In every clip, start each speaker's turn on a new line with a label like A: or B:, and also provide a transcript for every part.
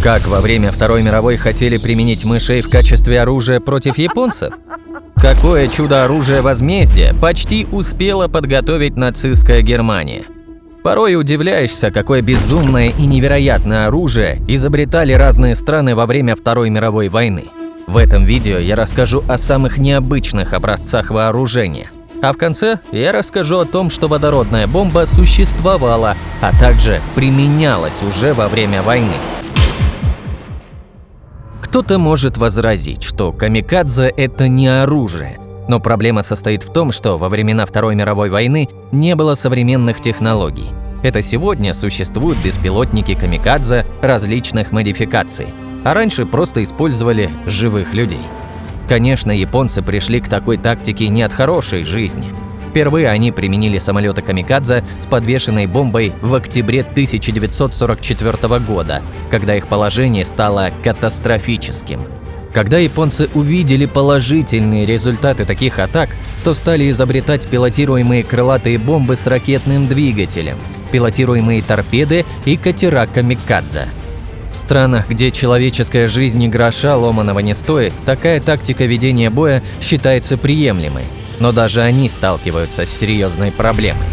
A: Как во время Второй мировой хотели применить мышей в качестве оружия против японцев? Какое чудо-оружие возмездия почти успела подготовить нацистская Германия? Порой удивляешься, какое безумное и невероятное оружие изобретали разные страны во время Второй мировой войны. В этом видео я расскажу о самых необычных образцах вооружения. А в конце я расскажу о том, что водородная бомба существовала, а также применялась уже во время войны. Кто-то может возразить, что камикадзе – это не оружие, но проблема состоит в том, что во времена Второй мировой войны не было современных технологий. Это сегодня существуют беспилотники камикадзе различных модификаций, а раньше просто использовали живых людей. Конечно, японцы пришли к такой тактике не от хорошей жизни. Впервые они применили самолеты камикадзе с подвешенной бомбой в октябре 1944 года, когда их положение стало катастрофическим. Когда японцы увидели положительные результаты таких атак, то стали изобретать пилотируемые крылатые бомбы с ракетным двигателем, пилотируемые торпеды и катера камикадзе. В странах, где человеческая жизнь ни гроша ломаного не стоит, такая тактика ведения боя считается приемлемой. Но даже они сталкиваются с серьезной проблемой.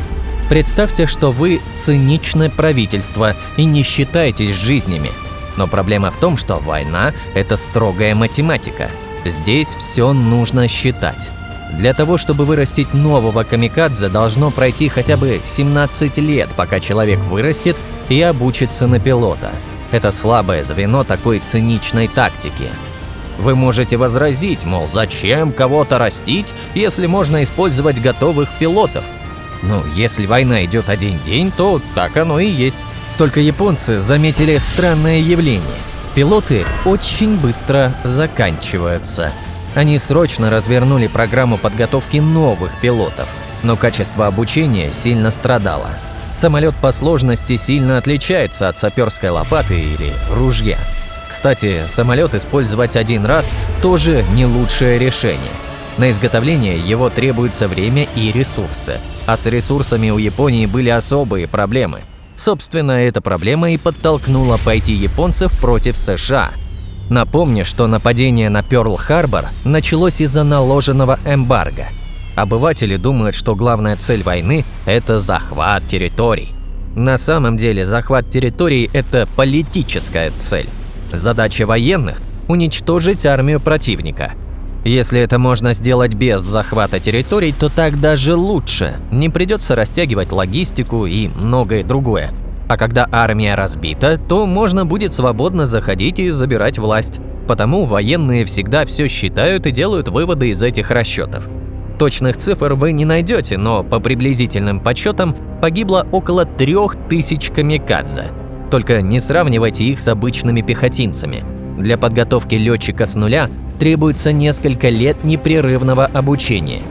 A: Представьте, что вы циничное правительство и не считаетесь жизнями. Но проблема в том, что война – это строгая математика. Здесь все нужно считать. Для того, чтобы вырастить нового камикадзе, должно пройти хотя бы 17 лет, пока человек вырастет и обучится на пилота. Это слабое звено такой циничной тактики. Вы можете возразить, мол, зачем кого-то растить, если можно использовать готовых пилотов? Ну, если война идет один день, то так оно и есть. Только японцы заметили странное явление. Пилоты очень быстро заканчиваются. Они срочно развернули программу подготовки новых пилотов, но качество обучения сильно страдало. Самолет по сложности сильно отличается от саперской лопаты или ружья. Кстати, самолет использовать один раз тоже не лучшее решение. На изготовление его требуется время и ресурсы, а с ресурсами у Японии были особые проблемы. Собственно, эта проблема и подтолкнула пойти японцев против США. Напомню, что нападение на Пёрл-Харбор началось из-за наложенного эмбарго. Обыватели думают, что главная цель войны – это захват территорий. На самом деле захват территорий – это политическая цель. Задача военных – уничтожить армию противника. Если это можно сделать без захвата территорий, то так даже лучше. Не придется растягивать логистику и многое другое. А когда армия разбита, то можно будет свободно заходить и забирать власть. Потому военные всегда все считают и делают выводы из этих расчетов. Точных цифр вы не найдете, но по приблизительным подсчетам погибло около 3000 камикадзе. Только не сравнивайте их с обычными пехотинцами. Для подготовки летчика с нуля требуется несколько лет непрерывного обучения.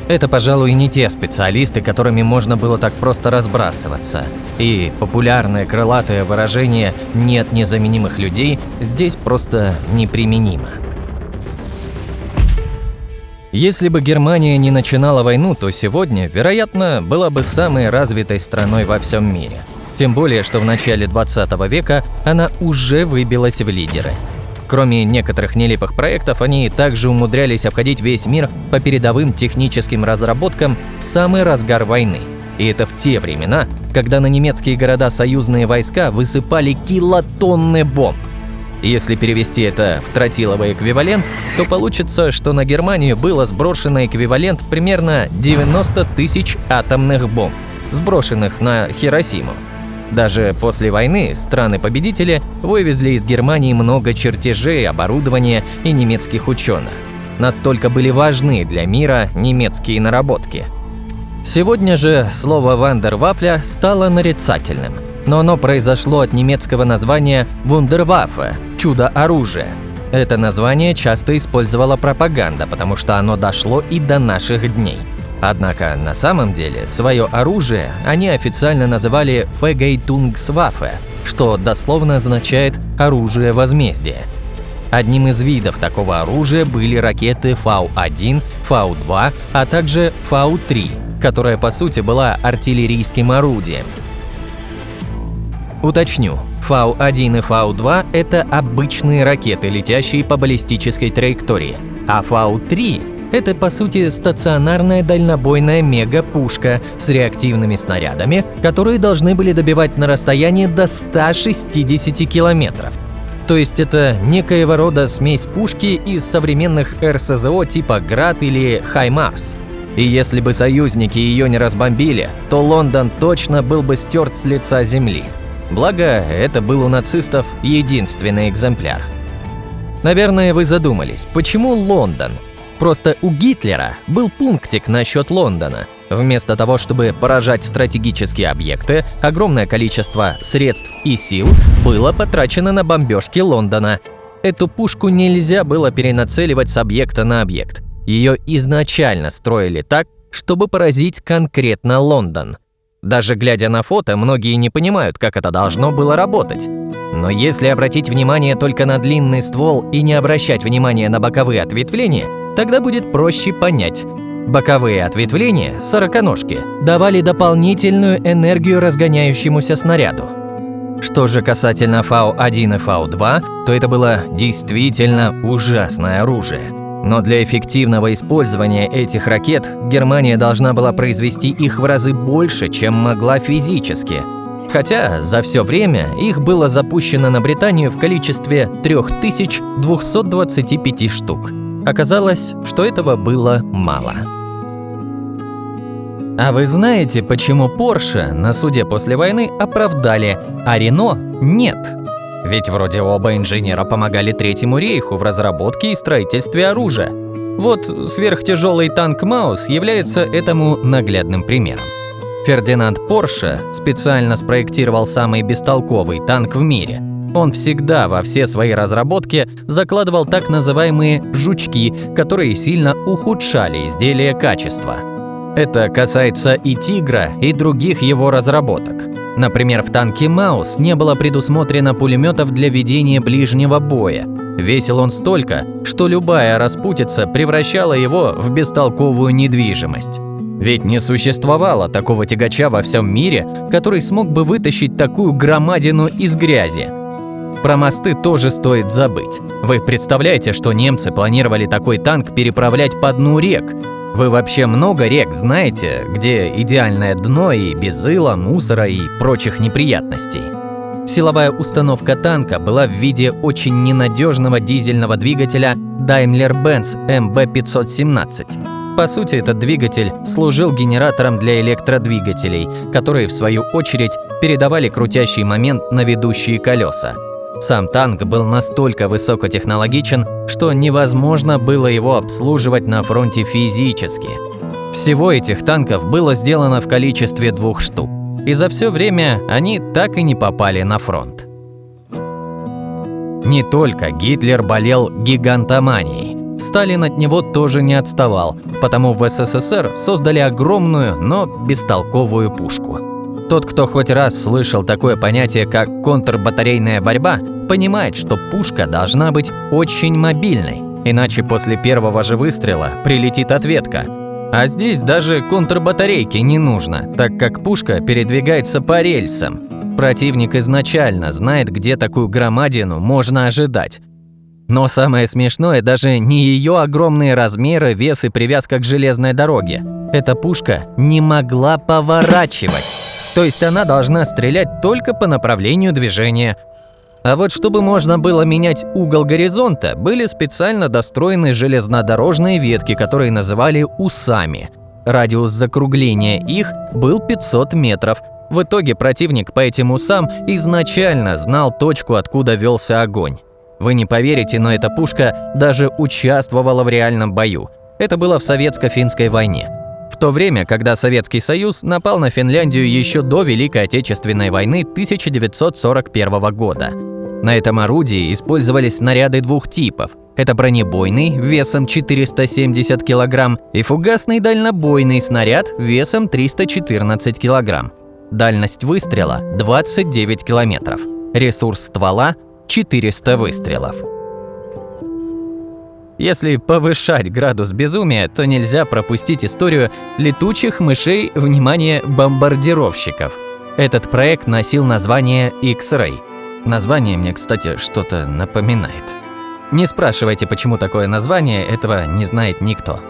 A: Это, пожалуй, не те специалисты, которыми можно было так просто разбрасываться. И популярное крылатое выражение «нет незаменимых людей» здесь просто неприменимо. Если бы Германия не начинала войну, то сегодня, вероятно, была бы самой развитой страной во всем мире. Тем более, что в начале 20 века она уже выбилась в лидеры. Кроме некоторых нелепых проектов, они также умудрялись обходить весь мир по передовым техническим разработкам в самый разгар войны. И это в те времена, когда на немецкие города союзные войска высыпали килотонны бомб. Если перевести это в тротиловый эквивалент, то получится, что на Германию было сброшено эквивалент примерно 90 тысяч атомных бомб, сброшенных на Хиросиму. Даже после войны страны-победители вывезли из Германии много чертежей, оборудования и немецких ученых. Настолько были важны для мира немецкие наработки. Сегодня же слово «вандервафля» стало нарицательным, но оно произошло от немецкого названия «вундерваффе» – «чудо-оружие». Это название часто использовала пропаганда, потому что оно дошло и до наших дней. Однако на самом деле свое оружие они официально называли «Фегейтунгсваффе», что дословно означает «оружие возмездия». Одним из видов такого оружия были ракеты Фау-1, Фау-2, а также Фау-3, которая по сути была артиллерийским орудием. Уточню, Фау-1 и Фау-2 – это обычные ракеты, летящие по баллистической траектории, а Фау-3 – это, по сути, стационарная дальнобойная мегапушка с реактивными снарядами, которые должны были добивать на расстояние до 160 километров. То есть это некоего рода смесь пушки из современных РСЗО типа «Град» или «Хаймарс». И если бы союзники ее не разбомбили, то Лондон точно был бы стерт с лица земли. Благо, это был у нацистов единственный экземпляр. Наверное, вы задумались, почему Лондон? Просто у Гитлера был пунктик насчет Лондона. Вместо того, чтобы поражать стратегические объекты, огромное количество средств и сил было потрачено на бомбежки Лондона. Эту пушку нельзя было перенацеливать с объекта на объект. Ее изначально строили так, чтобы поразить конкретно Лондон. Даже глядя на фото, многие не понимают, как это должно было работать. Но если обратить внимание только на длинный ствол и не обращать внимания на боковые ответвления, тогда будет проще понять. Боковые ответвления, сороконожки, давали дополнительную энергию разгоняющемуся снаряду. Что же касательно Фау-1 и Фау-2, то это было действительно ужасное оружие. Но для эффективного использования этих ракет Германия должна была произвести их в разы больше, чем могла физически. Хотя за все время их было запущено на Британию в количестве 3225 штук. Оказалось, что этого было мало. А вы знаете, почему Porsche на суде после войны оправдали, а Renault нет? Ведь вроде оба инженера помогали Третьему рейху в разработке и строительстве оружия. Вот сверхтяжелый танк Маус является этому наглядным примером. Фердинанд Порше специально спроектировал самый бестолковый танк в мире. Он всегда во все свои разработки закладывал так называемые «жучки», которые сильно ухудшали изделие качества. Это касается и «Тигра», и других его разработок. Например, в танке Маус не было предусмотрено пулеметов для ведения ближнего боя. Весил он столько, что любая распутица превращала его в бестолковую недвижимость. Ведь не существовало такого тягача во всем мире, который смог бы вытащить такую громадину из грязи. Про мосты тоже стоит забыть. Вы представляете, что немцы планировали такой танк переправлять по дну рек? Вы вообще много рек знаете, где идеальное дно и без ила, мусора и прочих неприятностей? Силовая установка танка была в виде очень ненадежного дизельного двигателя Daimler-Benz MB517. По сути, этот двигатель служил генератором для электродвигателей, которые, в свою очередь, передавали крутящий момент на ведущие колеса. Сам танк был настолько высокотехнологичен, что невозможно было его обслуживать на фронте физически. Всего этих танков было сделано в количестве 2 штук, и за все время они так и не попали на фронт. Не только Гитлер болел гигантоманией. Сталин от него тоже не отставал, потому в СССР создали огромную, но бестолковую пушку. Тот, кто хоть раз слышал такое понятие, как контрбатарейная борьба, понимает, что пушка должна быть очень мобильной, иначе после первого же выстрела прилетит ответка. А здесь даже контрбатарейки не нужно, так как пушка передвигается по рельсам. Противник изначально знает, где такую громадину можно ожидать. Но самое смешное даже не ее огромные размеры, вес и привязка к железной дороге. Эта пушка не могла поворачивать. То есть она должна стрелять только по направлению движения. А вот чтобы можно было менять угол горизонта, были специально достроены железнодорожные ветки, которые называли усами. Радиус закругления их был 500 метров. В итоге противник по этим усам изначально знал точку, откуда велся огонь. Вы не поверите, но эта пушка даже участвовала в реальном бою. Это было в Советско-финской войне. В то время, когда Советский Союз напал на Финляндию еще до Великой Отечественной войны 1941 года. На этом орудии использовались снаряды 2 типов. Это бронебойный весом 470 кг и фугасный дальнобойный снаряд весом 314 кг. Дальность выстрела 29 км. Ресурс ствола 400 выстрелов. Если повышать градус безумия, то нельзя пропустить историю летучих мышей, внимание, бомбардировщиков. Этот проект носил название X-Ray. Название мне, кстати, что-то напоминает. Не спрашивайте, почему такое название, этого не знает никто.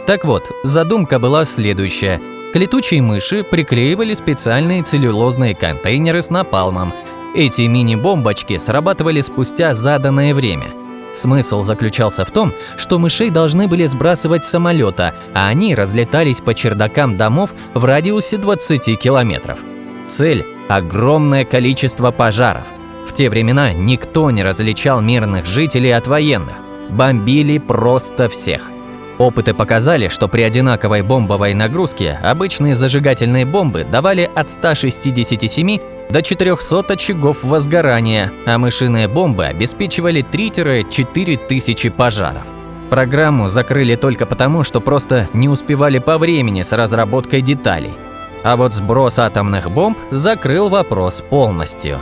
A: Так вот, задумка была следующая. К летучей мыши приклеивали специальные целлюлозные контейнеры с напалмом. Эти мини-бомбочки срабатывали спустя заданное время. Смысл заключался в том, что мышей должны были сбрасывать с самолета, а они разлетались по чердакам домов в радиусе 20 километров. Цель – огромное количество пожаров. В те времена никто не различал мирных жителей от военных. Бомбили просто всех. Опыты показали, что при одинаковой бомбовой нагрузке обычные зажигательные бомбы давали от 167 до 400 очагов возгорания, а мышиные бомбы обеспечивали 3-4 тысячи пожаров. Программу закрыли только потому, что просто не успевали по времени с разработкой деталей. А вот сброс атомных бомб закрыл вопрос полностью.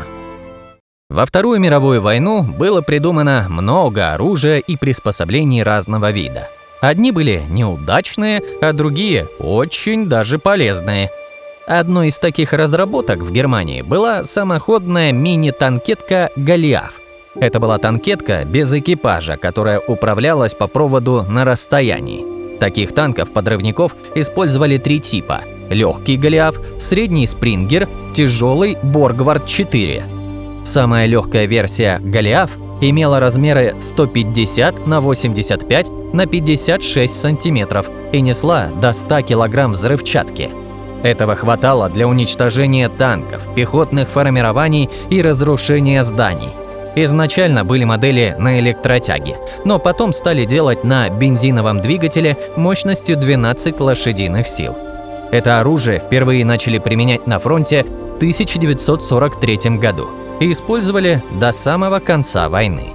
A: Во Вторую мировую войну было придумано много оружия и приспособлений разного вида. Одни были неудачные, а другие очень даже полезные. Одной из таких разработок в Германии была самоходная мини-танкетка «Голиаф». Это была танкетка без экипажа, которая управлялась по проводу на расстоянии. Таких танков-подрывников использовали 3 типа – легкий «Голиаф», средний «Спрингер», тяжелый «Боргвард-4». Самая легкая версия «Голиаф» имела размеры 150 на 85 на 56 сантиметров и несла до 100 килограмм взрывчатки. Этого хватало для уничтожения танков, пехотных формирований и разрушения зданий. Изначально были модели на электротяге, но потом стали делать на бензиновом двигателе мощностью 12 лошадиных сил. Это оружие впервые начали применять на фронте в 1943 году и использовали до самого конца войны.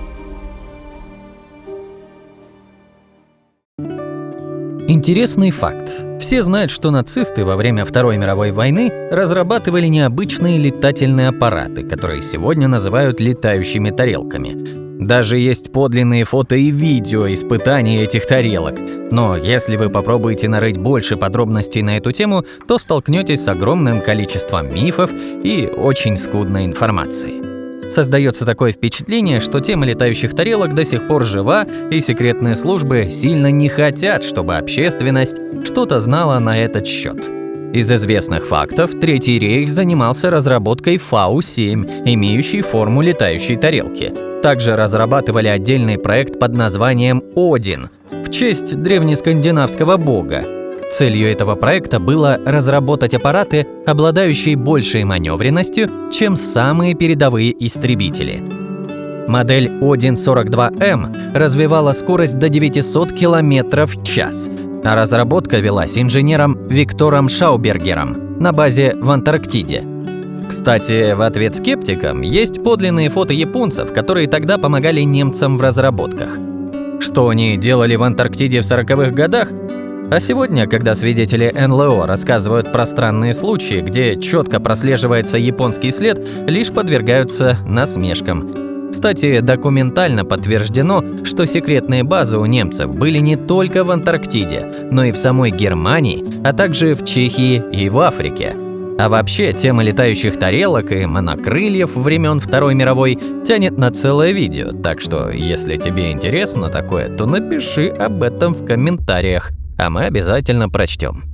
A: Интересный факт. Все знают, что нацисты во время Второй мировой войны разрабатывали необычные летательные аппараты, которые сегодня называют летающими тарелками. Даже есть подлинные фото и видео испытаний этих тарелок. Но если вы попробуете нарыть больше подробностей на эту тему, то столкнетесь с огромным количеством мифов и очень скудной информации. Создается такое впечатление, что тема летающих тарелок до сих пор жива, и секретные службы сильно не хотят, чтобы общественность что-то знала на этот счет. Из известных фактов, Третий рейх занимался разработкой Фау-7, имеющей форму летающей тарелки. Также разрабатывали отдельный проект под названием «Один» в честь древнескандинавского бога. Целью этого проекта было разработать аппараты, обладающие большей маневренностью, чем самые передовые истребители. Модель Один-42М развивала скорость до 900 км в час, а разработка велась инженером Виктором Шаубергером на базе в Антарктиде. Кстати, в ответ скептикам есть подлинные фото японцев, которые тогда помогали немцам в разработках. Что они делали в Антарктиде в 40-х годах? А сегодня, когда свидетели НЛО рассказывают про странные случаи, где четко прослеживается японский след, лишь подвергаются насмешкам. Кстати, документально подтверждено, что секретные базы у немцев были не только в Антарктиде, но и в самой Германии, а также в Чехии и в Африке. А вообще, тема летающих тарелок и монокрыльев времен Второй мировой тянет на целое видео, так что, если тебе интересно такое, то напиши об этом в комментариях, а мы обязательно прочтем.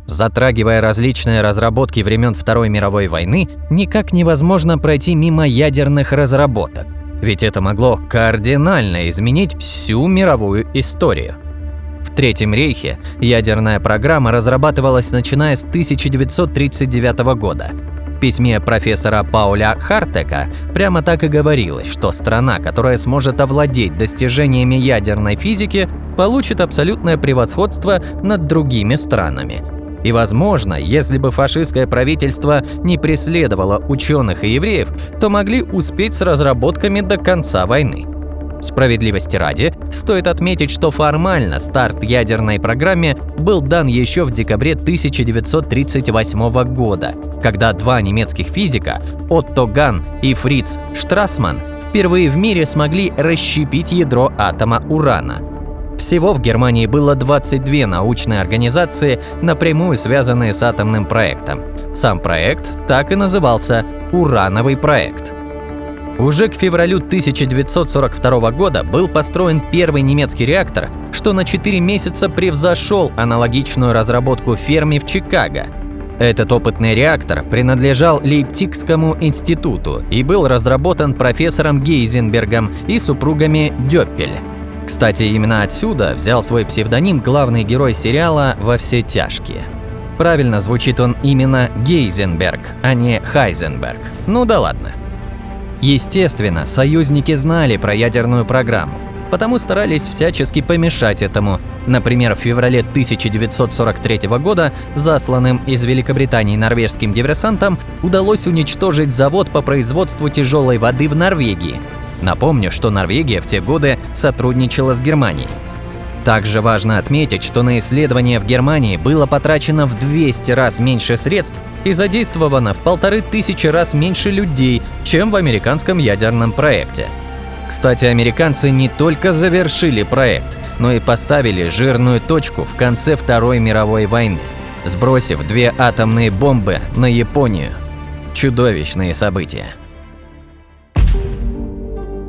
A: Затрагивая различные разработки времен Второй мировой войны, никак невозможно пройти мимо ядерных разработок, ведь это могло кардинально изменить всю мировую историю. В Третьем рейхе ядерная программа разрабатывалась начиная с 1939 года. В письме профессора Пауля Хартека прямо так и говорилось, что страна, которая сможет овладеть достижениями ядерной физики, получит абсолютное превосходство над другими странами. И, возможно, если бы фашистское правительство не преследовало ученых и евреев, то могли успеть с разработками до конца войны. Справедливости ради, стоит отметить, что формально старт ядерной программе был дан еще в декабре 1938 года, когда два немецких физика, Отто Ган и Фриц Штрассман, впервые в мире смогли расщепить ядро атома урана. Всего в Германии было 22 научные организации, напрямую связанные с атомным проектом. Сам проект так и назывался «Урановый проект». Уже к февралю 1942 года был построен первый немецкий реактор, что на 4 месяца превзошел аналогичную разработку Ферми в Чикаго. Этот опытный реактор принадлежал Лейпцигскому институту и был разработан профессором Гейзенбергом и супругами Дёппель. Кстати, именно отсюда взял свой псевдоним главный герой сериала «Во все тяжкие». Правильно звучит он именно Гейзенберг, а не Хайзенберг. Ну да ладно. Естественно, союзники знали про ядерную программу, потому старались всячески помешать этому. Например, в феврале 1943 года засланным из Великобритании норвежским диверсантам удалось уничтожить завод по производству тяжелой воды в Норвегии. Напомню, что Норвегия в те годы сотрудничала с Германией. Также важно отметить, что на исследования в Германии было потрачено в 200 раз меньше средств и задействовано в 1500 раз меньше людей, чем в американском ядерном проекте. Кстати, американцы не только завершили проект, но и поставили жирную точку в конце Второй мировой войны, сбросив 2 атомные бомбы на Японию. Чудовищные события.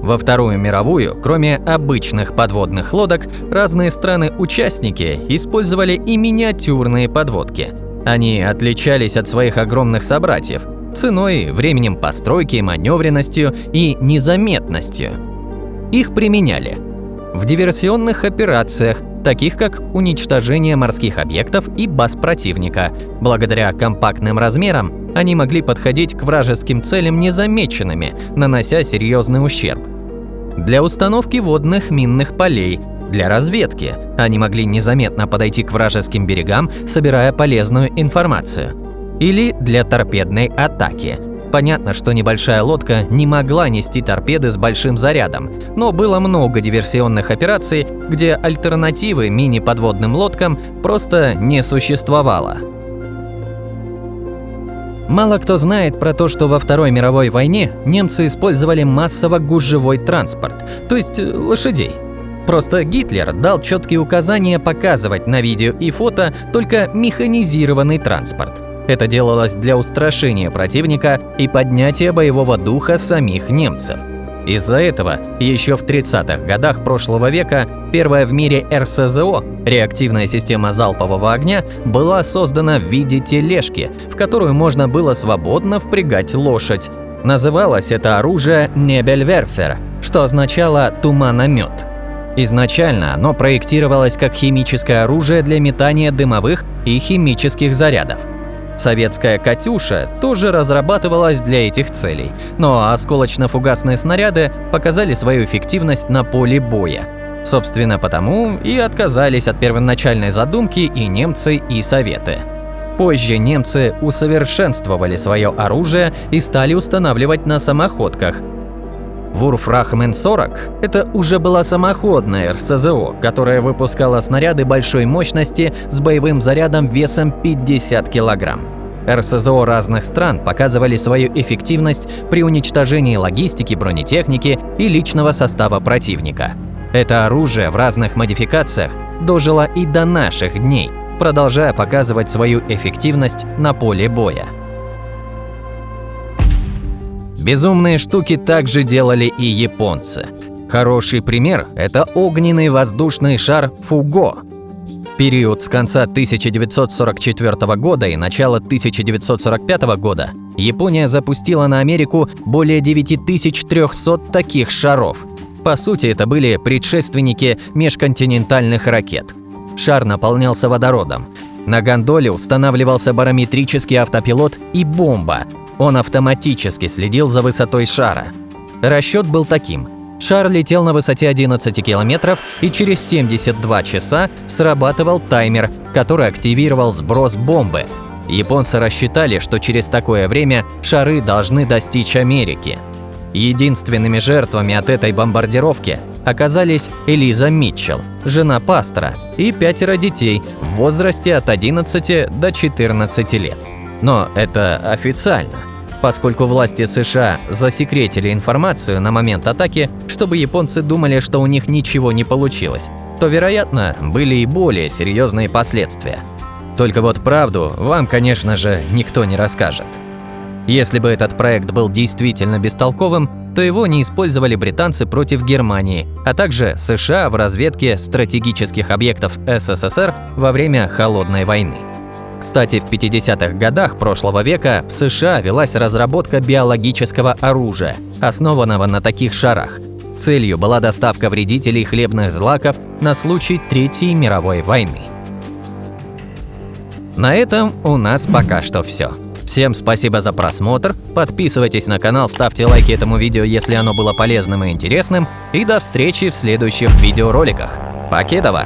A: Во Вторую мировую, кроме обычных подводных лодок, разные страны-участники использовали и миниатюрные подводки. Они отличались от своих огромных собратьев ценой, временем постройки, маневренностью и незаметностью. Их применяли в диверсионных операциях, таких как уничтожение морских объектов и баз противника. Благодаря компактным размерам они могли подходить к вражеским целям незамеченными, нанося серьезный ущерб. Для установки водных минных полей, для разведки они могли незаметно подойти к вражеским берегам, собирая полезную информацию. Или для торпедной атаки. Понятно, что небольшая лодка не могла нести торпеды с большим зарядом, но было много диверсионных операций, где альтернативы мини-подводным лодкам просто не существовало. Мало кто знает про то, что во Второй мировой войне немцы использовали массово гужевой транспорт, то есть лошадей. Просто Гитлер дал четкие указания показывать на видео и фото только механизированный транспорт. Это делалось для устрашения противника и поднятия боевого духа самих немцев. Из-за этого еще в 30-х годах прошлого века первая в мире РСЗО, реактивная система залпового огня, была создана в виде тележки, в которую можно было свободно впрягать лошадь. Называлось это оружие «Nebelwerfer», что означало «туманомет». Изначально оно проектировалось как химическое оружие для метания дымовых и химических зарядов. Советская «Катюша» тоже разрабатывалась для этих целей, но осколочно-фугасные снаряды показали свою эффективность на поле боя. Собственно, потому и отказались от первоначальной задумки и немцы, и Советы. Позже немцы усовершенствовали свое оружие и стали устанавливать на самоходках. Вурфрахмен-40 – это уже была самоходная РСЗО, которая выпускала снаряды большой мощности с боевым зарядом весом 50 кг. РСЗО разных стран показывали свою эффективность при уничтожении логистики, бронетехники и личного состава противника. Это оружие в разных модификациях дожило и до наших дней, продолжая показывать свою эффективность на поле боя. Безумные штуки также делали и японцы. Хороший пример – это огненный воздушный шар «Фуго». В период с конца 1944 года и начала 1945 года Япония запустила на Америку более 9300 таких шаров. По сути, это были предшественники межконтинентальных ракет. Шар наполнялся водородом. На гондоле устанавливался барометрический автопилот и бомба. Он автоматически следил за высотой шара. Расчет был таким. Шар летел на высоте 11 километров, и через 72 часа срабатывал таймер, который активировал сброс бомбы. Японцы рассчитали, что через такое время шары должны достичь Америки. Единственными жертвами от этой бомбардировки оказались Элиза Митчелл, жена пастора, и 5 детей в возрасте от 11 до 14 лет. Но это официально, поскольку власти США засекретили информацию на момент атаки, чтобы японцы думали, что у них ничего не получилось, то, вероятно, были и более серьезные последствия. Только вот правду вам, конечно же, никто не расскажет. Если бы этот проект был действительно бестолковым, то его не использовали британцы против Германии, а также США в разведке стратегических объектов СССР во время Холодной войны. Кстати, в 50-х годах прошлого века в США велась разработка биологического оружия, основанного на таких шарах. Целью была доставка вредителей хлебных злаков на случай Третьей мировой войны. На этом у нас пока что все. Всем спасибо за просмотр, подписывайтесь на канал, ставьте лайки этому видео, если оно было полезным и интересным, и до встречи в следующих видеороликах. Покедова!